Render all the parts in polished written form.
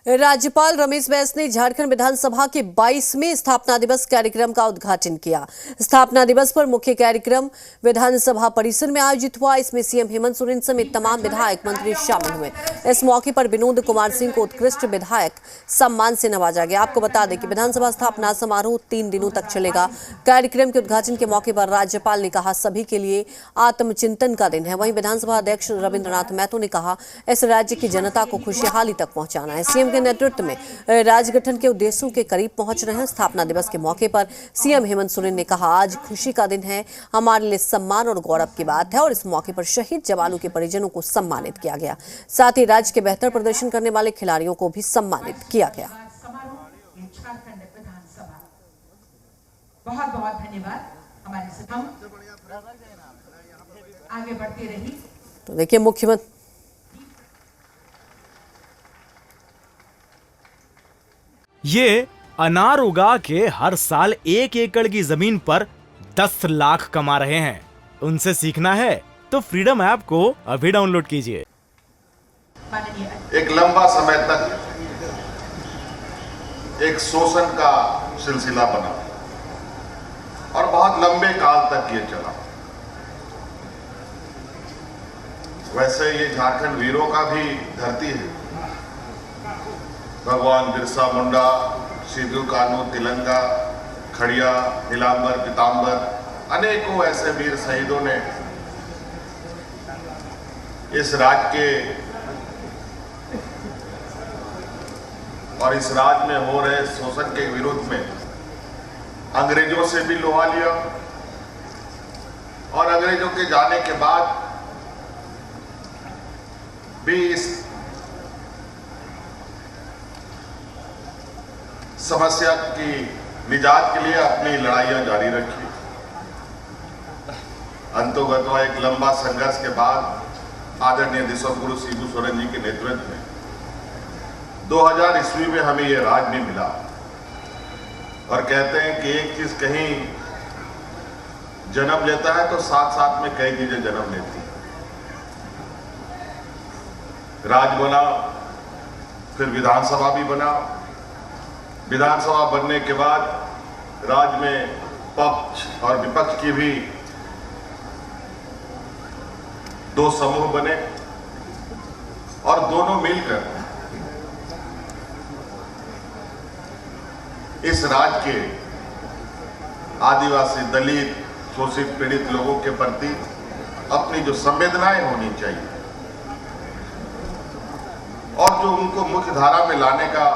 राज्यपाल रमेश बैस ने झारखंड विधानसभा के 22वें स्थापना दिवस कार्यक्रम का उद्घाटन किया। स्थापना दिवस पर मुख्य कार्यक्रम विधानसभा परिसर में आयोजित हुआ। इसमें सीएम हेमंत सोरेन समेत तमाम विधायक मंत्री शामिल हुए। इस मौके पर विनोद कुमार सिंह को उत्कृष्ट विधायक सम्मान से नवाजा गया। आपको बता दें कि विधानसभा स्थापना समारोह 3 दिनों तक चलेगा। कार्यक्रम के उद्घाटन के मौके पर राज्यपाल ने कहा, सभी के लिए आत्मचिंतन का दिन है। वहीं विधानसभा अध्यक्ष रविंद्रनाथ महतो ने कहा, इस राज्य की जनता को खुशहाली तक पहुंचाना है। सीएम के नेतृत्व में राज्य गठन के उद्देश्यों के करीब पहुंच रहे हैं। स्थापना दिवस के मौके पर सीएम हेमंत सोरेन ने कहा, आज खुशी का दिन है, हमारे लिए सम्मान और गौरव की बात है। और इस मौके पर शहीद जवानों के परिजनों को सम्मानित किया गया। साथ ही राज्य के बेहतर प्रदर्शन करने वाले खिलाड़ियों को भी सम्मानित किया गया। बहुत बहुत धन्यवाद। हमारे साथ हम आगे बढ़ते रही। तो देखिए, मुख्यमंत्री ये अनार उगा के हर साल 1 एकड़ की जमीन पर 10 लाख कमा रहे हैं। उनसे सीखना है तो फ्रीडम ऐप को अभी डाउनलोड कीजिए। एक लंबा समय तक एक शोषण का सिलसिला बना और बहुत लंबे काल तक ये चला। वैसे ये झारखंड वीरों का भी धरती है। भगवान बिरसा मुंडा, सिद्धू कान्हू तिलंगा, खड़िया, नीलांबर, पीतांबर, अनेकों ऐसे वीर शहीदों ने इस राज्य के और इस राज्य में हो रहे शोषण के विरोध में अंग्रेजों से भी लोहा लिया और अंग्रेजों के जाने के बाद भी इस समस्या की निजात के लिए अपनी लड़ाइयां जारी रखी। अंतोगत्वा एक लंबा संघर्ष के बाद आदरणीय दिशोगुरु शिबू सोरेन जी के नेतृत्व में 2000 ईस्वी में हमें यह राज भी मिला। और कहते हैं कि एक चीज कहीं जन्म लेता है तो साथ साथ में कई चीजें जन्म लेती हैं। राज बना, फिर विधानसभा भी बना। विधानसभा बनने के बाद राज्य में पक्ष और विपक्ष की भी 2 समूह बने और दोनों मिलकर इस राज्य के आदिवासी, दलित, शोषित, पीड़ित लोगों के प्रति अपनी जो संवेदनाएं होनी चाहिए और जो उनको मुख्य धारा में लाने का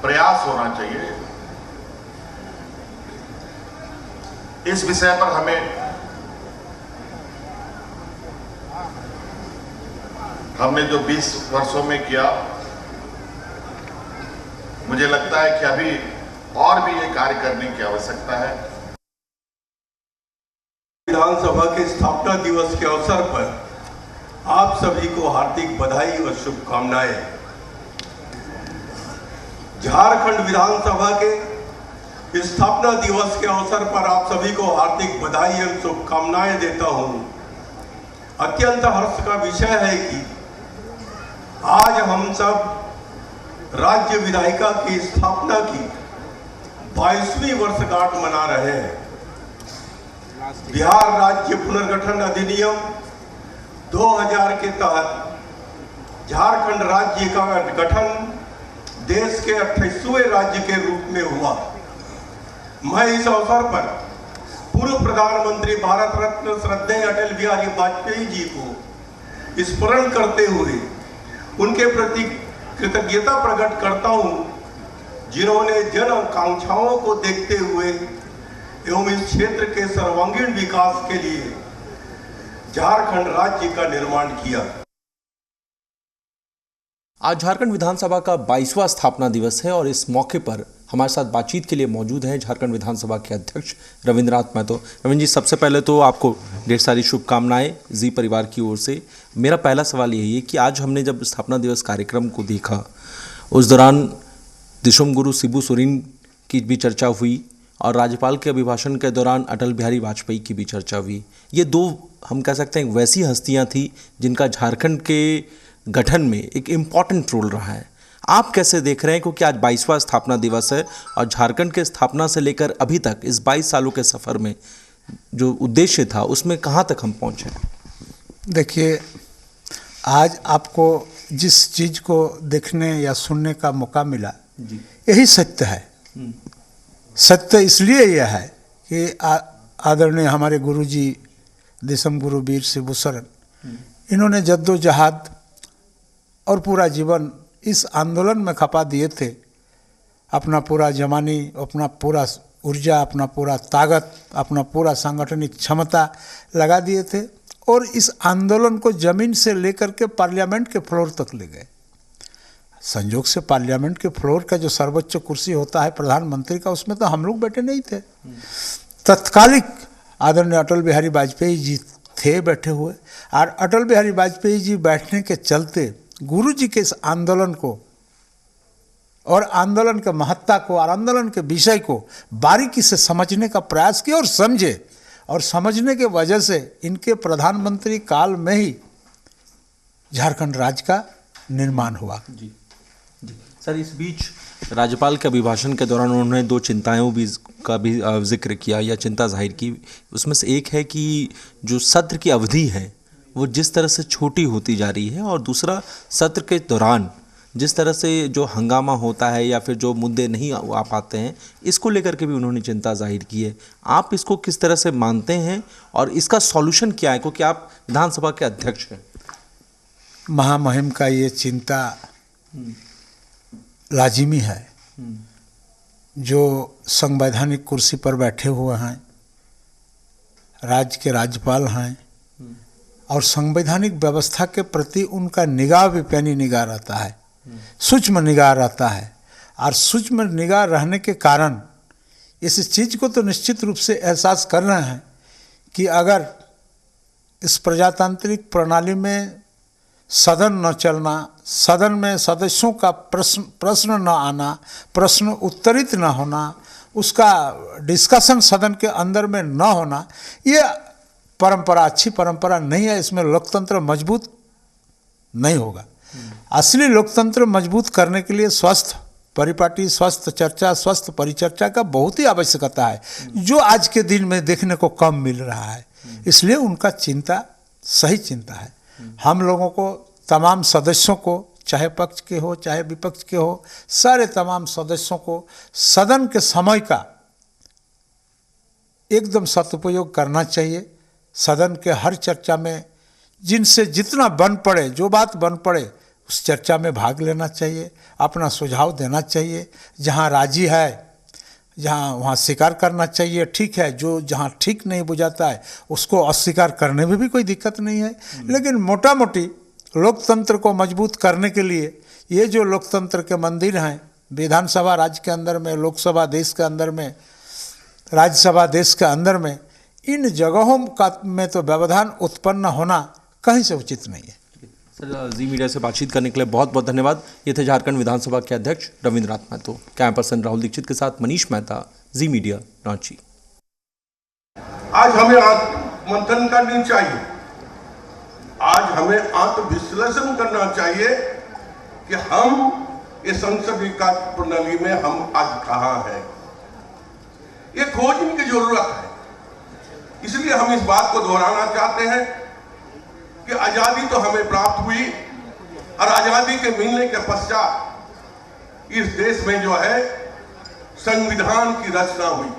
प्रयास होना चाहिए, इस विषय पर हमने जो 20 वर्षों में किया, मुझे लगता है कि अभी और भी ये कार्य करने की आवश्यकता है। विधानसभा के स्थापना दिवस के अवसर पर आप सभी को हार्दिक बधाई और शुभकामनाएं। झारखंड विधानसभा के स्थापना दिवस के अवसर पर आप सभी को हार्दिक बधाई एवं शुभकामनाएं देता हूं। अत्यंत हर्ष का विषय है कि आज हम सब राज्य विधायिका की स्थापना की 22वीं वर्षगांठ मना रहे हैं। बिहार राज्य पुनर्गठन अधिनियम 2000 के तहत झारखंड राज्य का गठन देश के 28वें राज्य के रूप में हुआ। मैं इस अवसर पर पूर्व प्रधानमंत्री भारत रत्न श्रद्धेय अटल बिहारी वाजपेयी जी को स्मरण करते हुए उनके प्रति कृतज्ञता प्रकट करता हूं, जिन्होंने जन आकांक्षाओं को देखते हुए एवं इस क्षेत्र के सर्वांगीण विकास के लिए झारखंड राज्य का निर्माण किया। आज झारखंड विधानसभा का 22वां स्थापना दिवस है और इस मौके पर हमारे साथ बातचीत के लिए मौजूद हैं झारखंड विधानसभा के अध्यक्ष रविंद्रनाथ महतो। रविंद्र जी, सबसे पहले तो आपको ढेर सारी शुभकामनाएं जी परिवार की ओर से। मेरा पहला सवाल यही है कि आज हमने जब स्थापना दिवस कार्यक्रम को देखा, उस दौरान दिशोमगुरु शिबू सोरेन की भी चर्चा हुई और राज्यपाल के अभिभाषण के दौरान अटल बिहारी वाजपेयी की भी चर्चा हुई। ये 2 हम कह सकते हैं वैसी हस्तियां थी जिनका झारखंड के गठन में एक इम्पॉर्टेंट रोल रहा है। आप कैसे देख रहे हैं, क्योंकि आज 22वां स्थापना दिवस है और झारखंड के स्थापना से लेकर अभी तक इस 22 सालों के सफ़र में जो उद्देश्य था उसमें कहाँ तक हम पहुँचे? देखिए, आज आपको जिस चीज़ को देखने या सुनने का मौका मिला यही सत्य है। सत्य इसलिए यह है कि आदरणीय हमारे गुरुजी देशम गुरु वीर शिबू सोरेन, इन्होंने जद्दोजहद और पूरा जीवन इस आंदोलन में खपा दिए थे। अपना पूरा जवानी, अपना पूरा ऊर्जा, अपना पूरा ताकत, अपना पूरा सांगठनिक क्षमता लगा दिए थे और इस आंदोलन को ज़मीन से लेकर के पार्लियामेंट के फ्लोर तक ले गए। संयोग से पार्लियामेंट के फ्लोर का जो सर्वोच्च कुर्सी होता है प्रधानमंत्री का, उसमें तो हम लोग बैठे नहीं थे। तत्कालिक आदरणीय अटल बिहारी वाजपेयी जी थे बैठे हुए, और अटल बिहारी वाजपेयी जी बैठने के चलते गुरु जी के इस आंदोलन को और आंदोलन के महत्ता को और आंदोलन के विषय को बारीकी से समझने का प्रयास किया और समझे, और समझने के वजह से इनके प्रधानमंत्री काल में ही झारखंड राज्य का निर्माण हुआ। जी सर, इस बीच राज्यपाल के अभिभाषण के दौरान उन्होंने 2 चिंताओं का भी जिक्र किया या चिंता जाहिर की। उसमें से एक है कि जो सत्र की अवधि है वो जिस तरह से छोटी होती जा रही है, और दूसरा सत्र के दौरान जिस तरह से जो हंगामा होता है या फिर जो मुद्दे नहीं आ पाते हैं, इसको लेकर के भी उन्होंने चिंता जाहिर की है। आप इसको किस तरह से मानते हैं और इसका सॉल्यूशन क्या है, क्योंकि आप विधानसभा के अध्यक्ष हैं? महामहिम का ये चिंता लाजिमी है। जो संवैधानिक कुर्सी पर बैठे हुए हैं, राज्य के राज्यपाल हैं, और संवैधानिक व्यवस्था के प्रति उनका निगाह भी पैनी निगाह रहता है, सूक्ष्म निगाह रहता है। और सूक्ष्म निगाह रहने के कारण इस चीज़ को तो निश्चित रूप से एहसास कर रहे हैं कि अगर इस प्रजातांत्रिक प्रणाली में सदन न चलना, सदन में सदस्यों का प्रश्न न आना, प्रश्न उत्तरित न होना, उसका डिस्कशन सदन के अंदर में न होना, ये परंपरा अच्छी परंपरा नहीं है। इसमें लोकतंत्र मजबूत नहीं होगा। असली लोकतंत्र मजबूत करने के लिए स्वस्थ परिपाटी, स्वस्थ चर्चा, स्वस्थ परिचर्चा का बहुत ही आवश्यकता है, जो आज के दिन में देखने को कम मिल रहा है। इसलिए उनका चिंता सही चिंता है। हम लोगों को, तमाम सदस्यों को, चाहे पक्ष के हो चाहे विपक्ष के हो, सारे तमाम सदस्यों को सदन के समय का एकदम सदुपयोग करना चाहिए। सदन के हर चर्चा में जिनसे जितना बन पड़े, जो बात बन पड़े, उस चर्चा में भाग लेना चाहिए, अपना सुझाव देना चाहिए। जहाँ राजी है जहाँ वहाँ स्वीकार करना चाहिए, ठीक है। जो जहाँ ठीक नहीं बुझाता है उसको अस्वीकार करने में भी कोई दिक्कत नहीं है। लेकिन मोटा मोटी लोकतंत्र को मजबूत करने के लिए ये जो लोकतंत्र के मंदिर हैं, विधानसभा राज्य के अंदर में, लोकसभा देश के अंदर में, राज्यसभा देश के अंदर में, इन जगहों का में तो व्यवधान उत्पन्न होना कहीं से उचित नहीं है। सर, जी मीडिया से बातचीत करने के लिए बहुत बहुत धन्यवाद। ये थे झारखंड विधानसभा के अध्यक्ष रविंद्रनाथ महतो। कैमरा पर्सन राहुल दीक्षित के साथ मनीष मेहता, जी मीडिया, रांची। आज हमें आत्ममंथन करनी चाहिए, आज हमें आत्मविश्लेषण करना चाहिए कि हम इस संसदीय कार्य प्रणाली में हम आज कहाँ हैं। ये खोजने की जरूरत है। इसलिए हम इस बात को दोहराना चाहते हैं कि आजादी तो हमें प्राप्त हुई, और आजादी के मिलने के पश्चात इस देश में जो है संविधान की रचना हुई,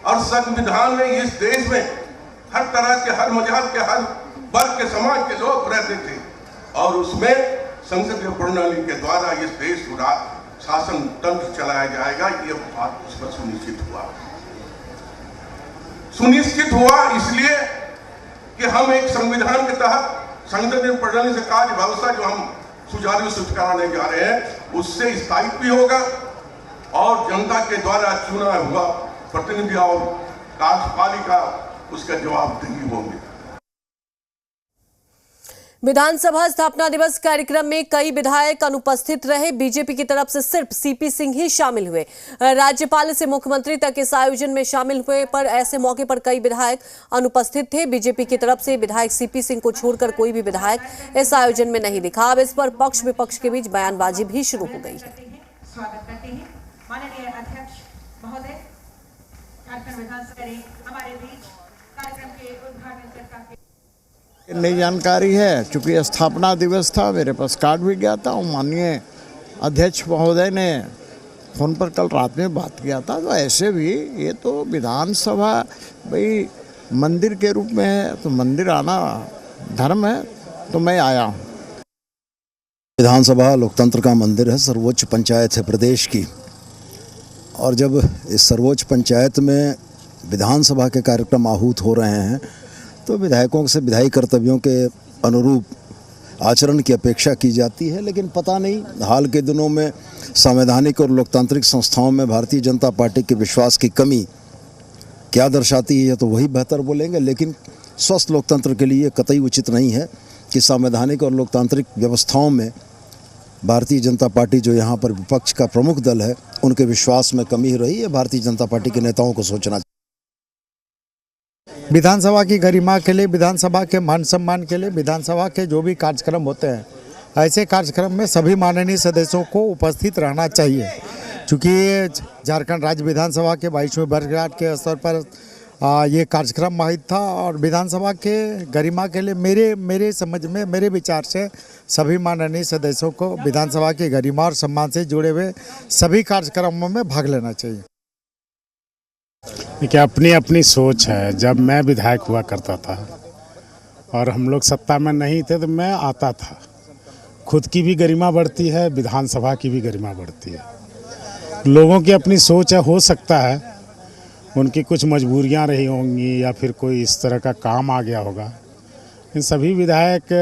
और संविधान में इस देश में हर तरह के, हर मजहब के, हर वर्ग के, समाज के लोग रहते थे, और उसमें संसदीय प्रणाली के द्वारा इस देश का शासन तंत्र चलाया जाएगा, ये बात उसमें सुनिश्चित हुआ इसलिए कि हम एक संविधान के तहत संसदीय प्रणाली से कार्य व्यवस्था जो हम सुचारू रूप से कराने जा रहे हैं, उससे स्थायित्व भी होगा, और जनता के द्वारा चुना हुआ प्रतिनिधि और कार्यपालिका उसका जवाबदेही होंगे। विधानसभा स्थापना दिवस कार्यक्रम में कई विधायक अनुपस्थित रहे। बीजेपी की तरफ से सिर्फ सीपी सिंह ही शामिल हुए। राज्यपाल से मुख्यमंत्री तक इस आयोजन में शामिल हुए, पर ऐसे मौके पर कई विधायक अनुपस्थित थे। बीजेपी की तरफ से विधायक सीपी सिंह को छोड़कर कोई भी विधायक इस आयोजन में नहीं दिखा। अब इस पर पक्ष विपक्ष के बीच बयानबाजी भी शुरू हो गई है। स्वागत करते हैं माननीय अध्यक्ष महोदय झारखंड विधानसभा ने हमारे बीच कार्यक्रम के उद्घाटनकर्ता के नई जानकारी है। चूँकि स्थापना दिवस था, मेरे पास कार्ड भी गया था और माननीय अध्यक्ष महोदय ने फ़ोन पर कल रात में बात किया था। तो ऐसे भी ये तो विधानसभा भाई मंदिर के रूप में है, तो मंदिर आना धर्म है, तो मैं आया हूँ। विधानसभा लोकतंत्र का मंदिर है, सर्वोच्च पंचायत है प्रदेश की, और जब इस सर्वोच्च पंचायत में विधानसभा के कार्यक्रम आहूत हो रहे हैं तो विधायकों से विधायी कर्तव्यों के अनुरूप आचरण की अपेक्षा की जाती है। लेकिन पता नहीं हाल के दिनों में संवैधानिक और लोकतांत्रिक संस्थाओं में भारतीय जनता पार्टी के विश्वास की कमी क्या दर्शाती है, तो वही बेहतर बोलेंगे। लेकिन स्वस्थ लोकतंत्र के लिए कतई उचित नहीं है कि संवैधानिक और लोकतांत्रिक व्यवस्थाओं में भारतीय जनता पार्टी जो यहाँ पर विपक्ष का प्रमुख दल है, उनके विश्वास में कमी रही है। भारतीय जनता पार्टी के नेताओं को सोचना चाहिए। विधानसभा की गरिमा के लिए, विधानसभा के मान सम्मान के लिए, विधानसभा के जो भी कार्यक्रम होते हैं, ऐसे कार्यक्रम में सभी माननीय सदस्यों को उपस्थित रहना चाहिए। चूँकि ये झारखंड राज्य विधानसभा के 22वें वर्षगांठ के अवसर पर ये कार्यक्रम माहित था, और विधानसभा के गरिमा के लिए मेरे समझ में, मेरे विचार से सभी माननीय सदस्यों को विधानसभा की गरिमा और सम्मान से जुड़े हुए सभी कार्यक्रमों में भाग लेना चाहिए। देखिए, अपनी अपनी सोच है। जब मैं विधायक हुआ करता था और हम लोग सत्ता में नहीं थे तो मैं आता था। खुद की भी गरिमा बढ़ती है, विधानसभा की भी गरिमा बढ़ती है। लोगों की अपनी सोच है, हो सकता है उनकी कुछ मजबूरियां रही होंगी या फिर कोई इस तरह का काम आ गया होगा। इन सभी विधायक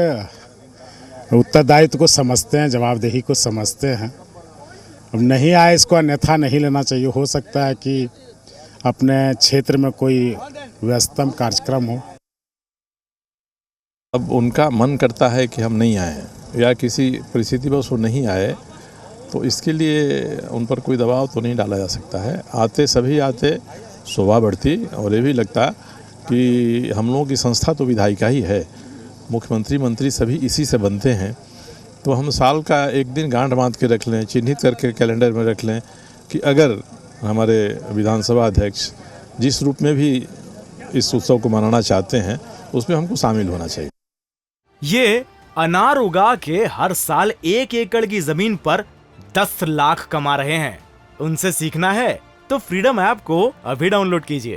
उत्तरदायित्व को समझते हैं, जवाबदेही को समझते हैं। अब नहीं आए इसको अन्यथा नहीं लेना चाहिए। हो सकता है कि अपने क्षेत्र में कोई व्यस्तम कार्यक्रम हो। अब उनका मन करता है कि हम नहीं आए या किसी परिस्थिति बस वो नहीं आए, तो इसके लिए उन पर कोई दबाव तो नहीं डाला जा सकता है। आते सभी आते, शोभा बढ़ती, और ये भी लगता कि हम लोगों की संस्था तो विधायिका ही है। मुख्यमंत्री मंत्री सभी इसी से बनते हैं, तो हम साल का एक दिन गांठ बांध के रख लें, चिन्हित करके कैलेंडर में रख लें कि अगर हमारे विधानसभा अध्यक्ष जिस रूप में भी इस उत्सव को मनाना चाहते हैं, उसमें हमको शामिल होना चाहिए। ये अनार उगा के हर साल 1 एकड़ की जमीन पर 10 लाख कमा रहे हैं। उनसे सीखना है तो फ्रीडम ऐप को अभी डाउनलोड कीजिए।